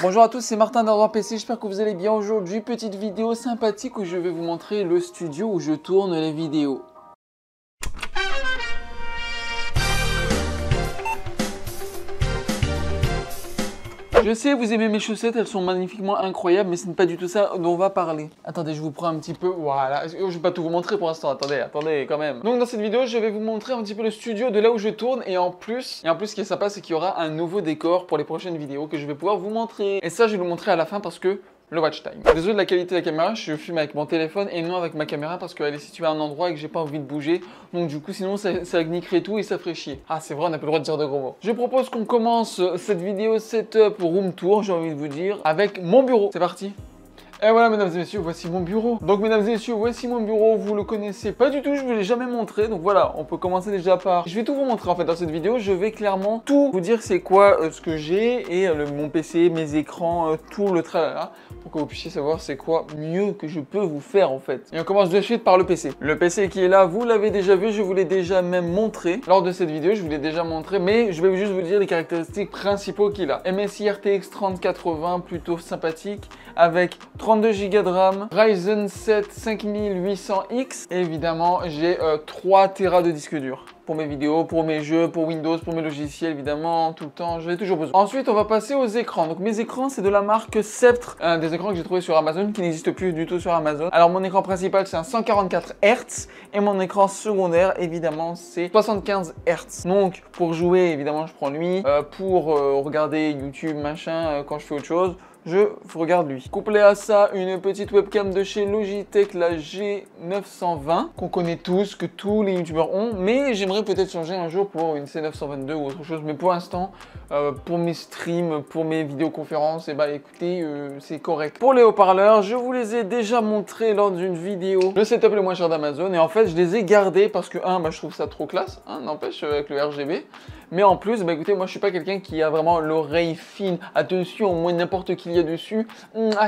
Bonjour à tous, c'est Martin d'Ardor PC, j'espère que vous allez bien. Aujourd'hui, petite vidéo sympathique où je vais vous montrer le studio où je tourne les vidéos. Je sais, vous aimez mes chaussettes, elles sont magnifiquement incroyables, mais ce n'est pas du tout ça dont on va parler. Attendez, je vous prends un petit peu, voilà. Je vais pas tout vous montrer pour l'instant, attendez quand même. Donc dans cette vidéo, je vais vous montrer un petit peu le studio de là où je tourne, et en plus, ce qui est sympa, c'est qu'il y aura un nouveau décor pour les prochaines vidéos que je vais pouvoir vous montrer. Et ça, je vais vous montrer à la fin parce que le watch time. Désolé de la qualité de la caméra, je filme avec mon téléphone et non avec ma caméra parce qu'elle est située à un endroit et que j'ai pas envie de bouger. Donc du coup sinon ça niquerait tout et ça ferait chier. Ah c'est vrai, on n'a plus le droit de dire de gros mots. Je propose qu'on commence cette vidéo setup room tour, j'ai envie de vous dire, avec mon bureau. C'est parti. Et voilà mesdames et messieurs, voici mon bureau. Donc mesdames et messieurs, voici mon bureau, vous le connaissez pas du tout, je ne vous l'ai jamais montré. Donc voilà, on peut commencer déjà par... Je vais tout vous montrer en fait dans cette vidéo, je vais clairement tout vous dire c'est quoi ce que j'ai et mon PC, mes écrans, tout le tralala, pour que vous puissiez savoir c'est quoi mieux que je peux vous faire en fait. Et on commence de suite par le PC. Le PC qui est là, vous l'avez déjà vu, je vous l'ai déjà même montré. Lors de cette vidéo, je vous l'ai déjà montré, mais je vais juste vous dire les caractéristiques principaux qu'il a. MSI RTX 3080, plutôt sympathique, avec 32 Go de RAM, Ryzen 7 5800X, et évidemment j'ai 3 Tera de disque dur. Pour mes vidéos, pour mes jeux, pour Windows, pour mes logiciels, évidemment, tout le temps, j'en ai toujours besoin. Ensuite, on va passer aux écrans. Donc mes écrans, c'est de la marque Sceptre, des écrans que j'ai trouvé sur Amazon, qui n'existent plus du tout sur Amazon. Alors mon écran principal, c'est un 144 Hz, et mon écran secondaire, évidemment, c'est 75 Hz. Donc pour jouer, évidemment, je prends lui. Pour regarder YouTube, machin, quand je fais autre chose, je regarde lui. Couplé à ça, une petite webcam de chez Logitech, la G920, qu'on connaît tous, que tous les youtubeurs ont, mais j'aimerais peut-être changer un jour pour une C922 ou autre chose, mais pour l'instant, pour mes streams, pour mes vidéoconférences, et bah écoutez, c'est correct. Pour les haut-parleurs, je vous les ai déjà montrés lors d'une vidéo, le setup le moins cher d'Amazon, et en fait, je les ai gardés parce que, je trouve ça trop classe, n'empêche, avec le RGB. Mais en plus, bah écoutez, moi je suis pas quelqu'un qui a vraiment l'oreille fine. Attention, moi n'importe qui y a dessus.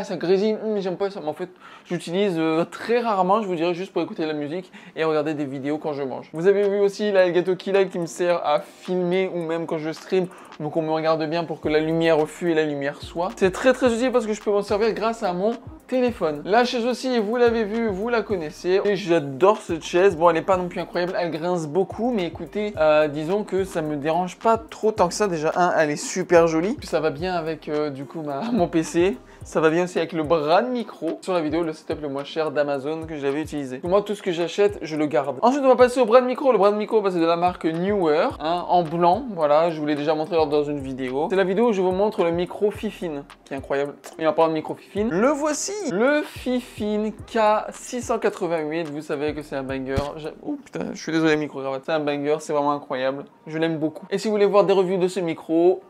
Ça grésille, j'aime pas ça. Mais en fait, j'utilise très rarement, je vous dirais, juste pour écouter la musique et regarder des vidéos quand je mange. Vous avez vu aussi la Elgato Keylight qui me sert à filmer ou même quand je stream. Donc on me regarde bien pour que la lumière fût et la lumière soit. C'est très très utile parce que je peux m'en servir grâce à mon téléphone. La chaise aussi, vous l'avez vu, vous la connaissez. Et j'adore cette chaise. Bon, elle n'est pas non plus incroyable, elle grince beaucoup. Mais écoutez, disons que ça me dérange pas trop tant que ça. Déjà, elle est super jolie. Ça va bien avec du coup mon PC. Ça va bien aussi avec le bras de micro. Sur la vidéo, le setup le moins cher d'Amazon que j'avais utilisé. Moi, tout ce que j'achète, je le garde. Ensuite, on va passer au bras de micro. Le bras de micro, c'est de la marque Neewer, en blanc. Voilà, je vous l'ai déjà montré dans une vidéo. C'est la vidéo où je vous montre le micro Fifine, qui est incroyable. Et en parlant de micro Fifine, le voici, le Fifine K688. Vous savez que c'est un banger. Oh putain, je suis désolé, micro-cravate. C'est un banger, c'est vraiment incroyable. Je l'aime beaucoup. Et si vous voulez voir des reviews de ce micro,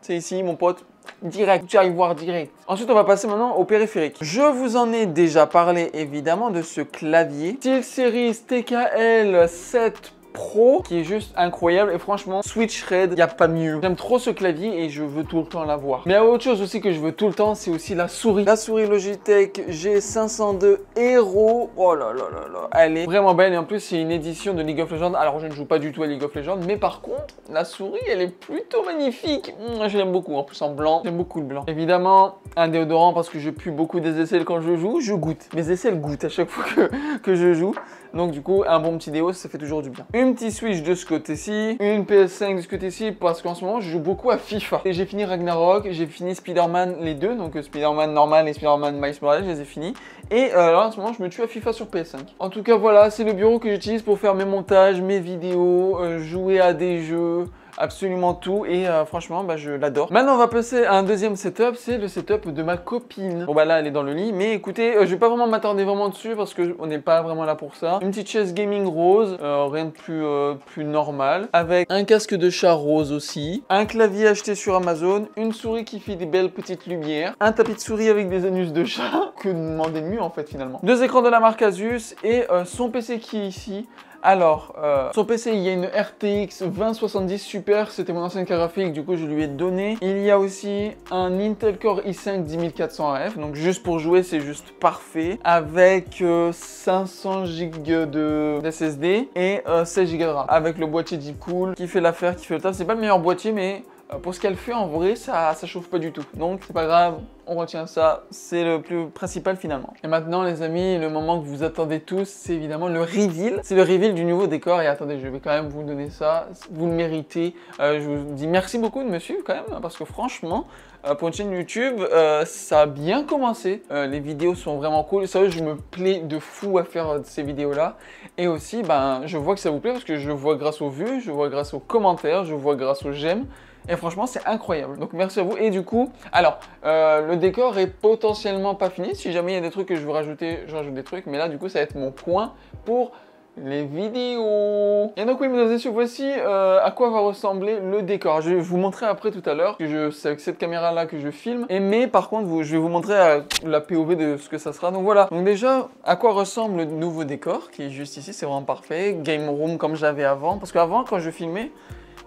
c'est ici, mon pote. Direct, tu arrives voir direct. Ensuite, on va passer maintenant au périphérique. Je vous en ai déjà parlé évidemment de ce clavier SteelSeries TKL 7 Pro qui est juste incroyable et franchement Switch Red, il n'y a pas mieux. J'aime trop ce clavier et je veux tout le temps l'avoir. Mais autre chose aussi que je veux tout le temps, c'est aussi la souris. La souris Logitech G502 Hero. Oh là là là là, elle est vraiment belle et en plus c'est une édition de League of Legends. Alors je ne joue pas du tout à League of Legends, mais par contre la souris elle est plutôt magnifique. Je l'aime beaucoup, en plus en blanc, j'aime beaucoup le blanc. Évidemment un déodorant parce que je pue beaucoup des aisselles quand je joue, je goûte. Mes aisselles goûtent à chaque fois que je joue. Donc du coup, un bon petit déo, ça fait toujours du bien. Une petite Switch de ce côté-ci, une PS5 de ce côté-ci, parce qu'en ce moment, je joue beaucoup à FIFA. Et j'ai fini Ragnarok, j'ai fini Spider-Man les deux, donc Spider-Man normal et Spider-Man Miles Morales, je les ai finis. Et là, en ce moment, je me tue à FIFA sur PS5. En tout cas, voilà, c'est le bureau que j'utilise pour faire mes montages, mes vidéos, jouer à des jeux, absolument tout et franchement je l'adore. Maintenant on va passer à un deuxième setup, c'est le setup de ma copine. Bon là elle est dans le lit, mais écoutez je vais pas vraiment m'attarder vraiment dessus parce que on n'est pas vraiment là pour ça. Une petite chaise gaming rose, rien de plus normal, avec un casque de chat rose aussi, un clavier acheté sur Amazon, une souris qui fait des belles petites lumières, un tapis de souris avec des anus de chat, que demander de mieux en fait finalement. Deux écrans de la marque Asus et son PC qui est ici. Alors, son PC, il y a une RTX 2070 Super, c'était mon ancienne carte graphique, du coup je lui ai donné. Il y a aussi un Intel Core i5 10400F, donc juste pour jouer, c'est juste parfait. Avec 500 Go de SSD et 16 Go de RAM. Avec le boîtier Deepcool qui fait l'affaire, qui fait le taf. C'est pas le meilleur boîtier, mais pour ce qu'elle fait en vrai, ça chauffe pas du tout. Donc c'est pas grave, on retient ça, c'est le plus principal finalement. Et maintenant les amis, le moment que vous attendez tous, c'est évidemment le reveal. C'est le reveal du nouveau décor et attendez, je vais quand même vous donner ça, vous le méritez. Je vous dis merci beaucoup de me suivre quand même, parce que franchement, pour une chaîne YouTube, ça a bien commencé. Les vidéos sont vraiment cool. Sérieux, je me plais de fou à faire ces vidéos-là. Et aussi, ben, je vois que ça vous plaît parce que je vois grâce aux vues, je vois grâce aux commentaires, je vois grâce aux j'aime. Et franchement, c'est incroyable. Donc merci à vous. Et du coup, alors, le décor est potentiellement pas fini. Si jamais il y a des trucs que je veux rajouter, je rajoute des trucs. Mais là, du coup, ça va être mon coin pour les vidéos. Et donc oui, mesdames et messieurs, voici à quoi va ressembler le décor. Je vais vous montrer après tout à l'heure, que c'est avec cette caméra là que je filme. Mais par contre, je vais vous montrer la POV de ce que ça sera. Donc voilà. Donc déjà, à quoi ressemble le nouveau décor qui est juste ici, c'est vraiment parfait. Game room comme j'avais avant. Parce qu'avant, quand je filmais,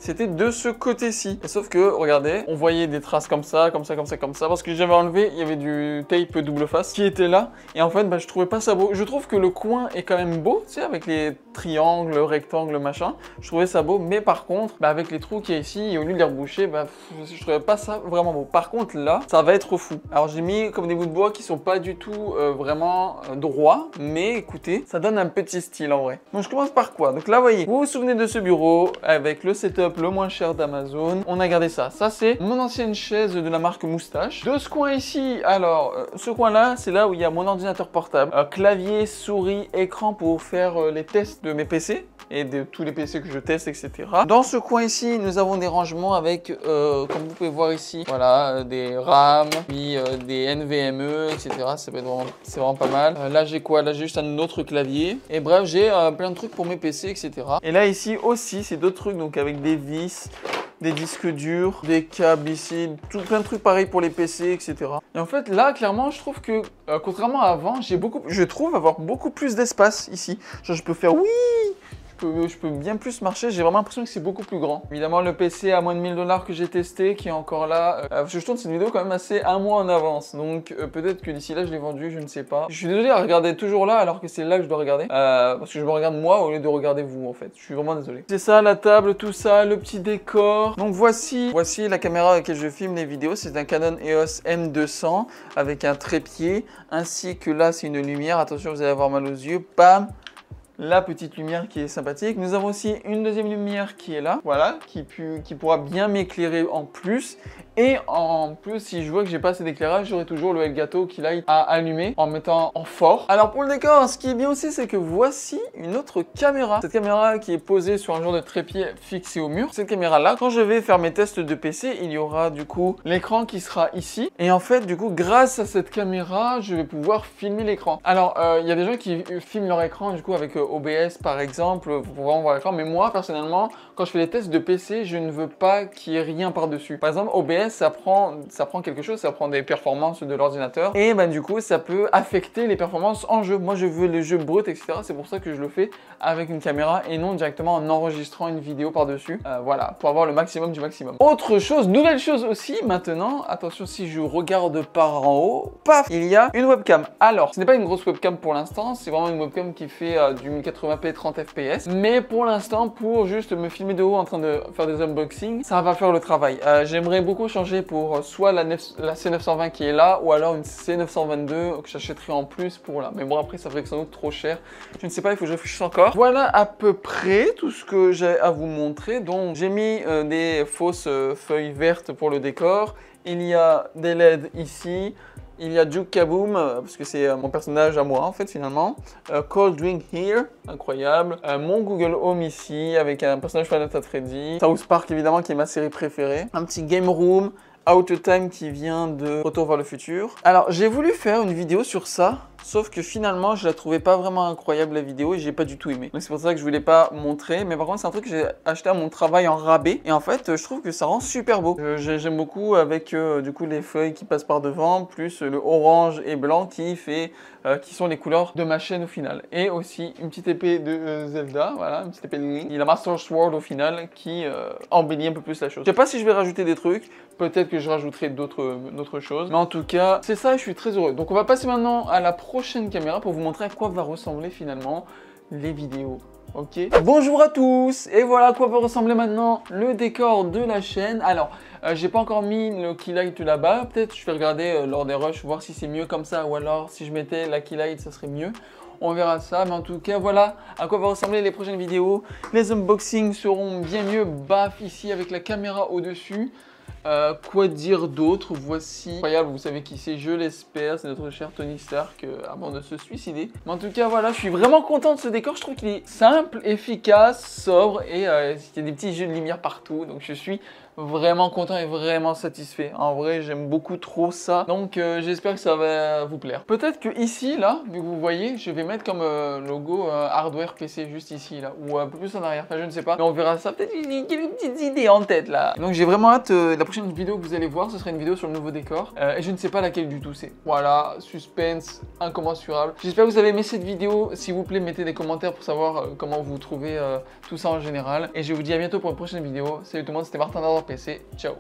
c'était de ce côté-ci. Sauf que, regardez, on voyait des traces comme ça, comme ça, comme ça, comme ça. Parce que j'avais enlevé, il y avait du tape double face qui était là. Et en fait, bah, je trouvais pas ça beau. Je trouve que le coin est quand même beau, tu sais, avec les triangles, rectangles, machin. Je trouvais ça beau. Mais par contre, bah, avec les trous qu'il y a ici, et au lieu de les reboucher, bah, je trouvais pas ça vraiment beau. Par contre, là, ça va être fou. Alors, j'ai mis comme des bouts de bois qui sont pas du tout vraiment droits. Mais écoutez, ça donne un petit style en vrai. Donc, je commence par quoi? Donc là, vous voyez, vous vous souvenez de ce bureau avec le setup le moins cher d'Amazon. On a gardé ça. Ça, c'est mon ancienne chaise de la marque Moustache. De ce coin ici, alors, ce coin-là, c'est là où il y a mon ordinateur portable. Clavier, souris, écran pour faire les tests de mes PC et de tous les PC que je teste, etc. Dans ce coin ici, nous avons des rangements avec, comme vous pouvez voir ici, voilà, des RAM, puis des NVMe, etc. C'est vraiment pas mal. Là, j'ai quoi? Là, j'ai juste un autre clavier. Et bref, j'ai plein de trucs pour mes PC, etc. Et là, ici aussi, c'est d'autres trucs, donc avec des vis, des disques durs, des câbles ici, plein de trucs pareils pour les PC, etc. Et en fait, là, clairement, je trouve que, contrairement à avant, je trouve avoir beaucoup plus d'espace ici. Genre, je peux faire oui, je peux bien plus marcher, j'ai vraiment l'impression que c'est beaucoup plus grand. Évidemment, le PC à moins de 1000 $ que j'ai testé, qui est encore là. Je tourne cette vidéo quand même assez un mois en avance, donc peut-être que d'ici là, je l'ai vendu, je ne sais pas. Je suis désolé à regarder toujours là, alors que c'est là que je dois regarder. Parce que je me regarde moi au lieu de regarder vous, en fait. Je suis vraiment désolé. C'est ça, la table, tout ça, le petit décor. Donc voici la caméra avec laquelle je filme les vidéos. C'est un Canon EOS M200 avec un trépied, ainsi que là, c'est une lumière. Attention, vous allez avoir mal aux yeux. Bam! La petite lumière qui est sympathique. Nous avons aussi une deuxième lumière qui est là, voilà, qui pourra bien m'éclairer en plus. Et en plus, si je vois que j'ai pas assez d'éclairage, j'aurai toujours le Elgato qui light à allumer en mettant en fort. Alors pour le décor, ce qui est bien aussi, c'est que voici une autre caméra. Cette caméra qui est posée sur un genre de trépied fixé au mur. Cette caméra-là, quand je vais faire mes tests de PC, il y aura du coup l'écran qui sera ici. Et en fait, du coup, grâce à cette caméra, je vais pouvoir filmer l'écran. Alors, il y a des gens qui filment leur écran du coup avec OBS par exemple, pour pouvoir voir l'écran. Mais moi, personnellement, quand je fais les tests de PC, je ne veux pas qu'il y ait rien par-dessus. Par exemple, OBS, ça prend quelque chose, ça prend des performances de l'ordinateur. Et ben du coup, ça peut affecter les performances en jeu. Moi, je veux les jeux bruts, etc. C'est pour ça que je le fais avec une caméra et non directement en enregistrant une vidéo par-dessus. Voilà, pour avoir le maximum du maximum. Autre chose, nouvelle chose aussi, maintenant, attention, si je regarde par en haut, paf, il y a une webcam. Alors, ce n'est pas une grosse webcam pour l'instant, c'est vraiment une webcam qui fait du 1080p 30 fps. Mais pour l'instant, pour juste me filmer de haut en train de faire des unboxings, ça va faire le travail. J'aimerais beaucoup changer pour soit la C920 qui est là, ou alors une C922 que j'achèterai en plus pour là. Mais bon, après, ça ferait sans doute trop cher. Je ne sais pas, il faut que je réfléchisse encore. Voilà à peu près tout ce que j'ai à vous montrer. Donc, j'ai mis des fausses feuilles vertes pour le décor. Il y a des LED ici. Il y a Juke Kaboom, parce que c'est mon personnage à moi en fait finalement. Cold Drink Here, incroyable. Mon Google Home ici, avec un personnage Final Fantasy Freddy. South Park évidemment qui est ma série préférée. Un petit Game Room. Out Time qui vient de Retour vers le futur. Alors j'ai voulu faire une vidéo sur ça, sauf que finalement je la trouvais pas vraiment incroyable la vidéo et j'ai pas du tout aimé. Donc c'est pour ça que je voulais pas montrer, mais par contre c'est un truc que j'ai acheté à mon travail en rabais et en fait je trouve que ça rend super beau. J'aime beaucoup avec du coup les feuilles qui passent par devant, plus le orange et blanc qui sont les couleurs de ma chaîne au final. Et aussi une petite épée de Zelda, voilà, une petite épée de Link. Il y a la Master Sword au final qui embellit un peu plus la chose. Je sais pas si je vais rajouter des trucs, peut-être que je rajouterai d'autres choses. Mais en tout cas, c'est ça et je suis très heureux. Donc on va passer maintenant à la prochaine caméra pour vous montrer à quoi va ressembler finalement les vidéos. Ok. Bonjour à tous, et voilà à quoi peut ressembler maintenant le décor de la chaîne. Alors, j'ai pas encore mis le key light là-bas. Peut-être je vais regarder lors des rushs, voir si c'est mieux comme ça, ou alors si je mettais la key light, ça serait mieux. On verra ça, mais en tout cas, voilà à quoi vont ressembler les prochaines vidéos. Les unboxings seront bien mieux, baf, ici avec la caméra au-dessus. Quoi dire d'autre? Voici, incroyable, vous savez qui c'est, je l'espère, c'est notre cher Tony Stark avant de se suicider. Mais en tout cas, voilà, je suis vraiment content de ce décor. Je trouve qu'il est simple, efficace, sobre et il y a des petits jeux de lumière partout. Donc je suis vraiment content et vraiment satisfait. En vrai, j'aime beaucoup trop ça. Donc j'espère que ça va vous plaire. Peut-être que ici, là, vu que vous voyez, je vais mettre comme logo hardware PC juste ici, là, ou un peu plus en arrière. Enfin, je ne sais pas. Mais on verra ça. Peut-être qu'il y a des petites idées en tête, là. Donc j'ai vraiment hâte. La prochaine vidéo que vous allez voir, ce sera une vidéo sur le nouveau décor. Et je ne sais pas laquelle du tout c'est. Voilà, suspense incommensurable. J'espère que vous avez aimé cette vidéo. S'il vous plaît, mettez des commentaires pour savoir comment vous trouvez tout ça en général. Et je vous dis à bientôt pour une prochaine vidéo. Salut tout le monde, c'était Martin d'Hardware PC. Ciao.